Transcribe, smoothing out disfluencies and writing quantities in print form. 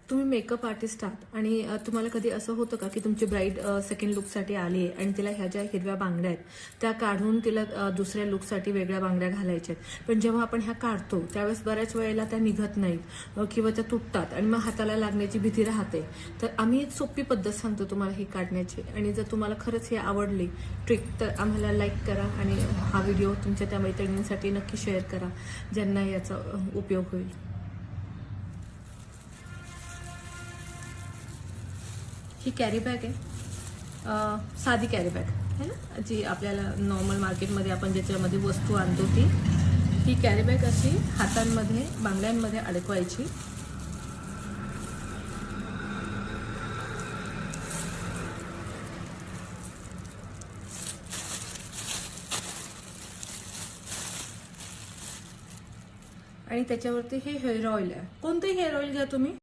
तुम्ही makeup artist आहात आणि तुम्हाला कधी असं होतं का की तुमची ब्राईड सेकंड लुकसाठी आली आहे आणि तिला ह्या ज्या हिरव्या बांगड्या आहेत त्या काढून तिला दुसऱ्या लुकसाठी वेगळ्या बांगड्या घालायच्या आहेत, पण जेव्हा आपण ह्या काढतो त्यावेळेस बऱ्याच वेळेला त्या निघत नाहीत किंवा त्या तुटतात आणि मग हाताला लागण्याची भीती राहते. तर आम्ही एक सोपी पद्धत सांगतो तुम्हाला ही काढण्याची, आणि जर तुम्हाला खरंच ही आवडली ट्रिक तर आम्हाला लाईक करा आणि हा व्हिडिओ तुमच्या त्या मैत्रिणींसाठी नक्की शेअर करा ज्यांना याचा उपयोग होईल. ही कॅरी बॅग आहे, साधी कॅरी बॅग है ना, जी आपल्याला नॉर्मल मार्केटमध्ये आपण ज्याच्यामध्ये वस्तू आणतो ती. ही कॅरी बॅग अशी हातांमध्ये बांगड्यांमध्ये अडकवायची. आणि त्याच्यावरती हे हेअर ऑइल आहे. कोणतंही हेअर ऑइल घ्या तुम्ही.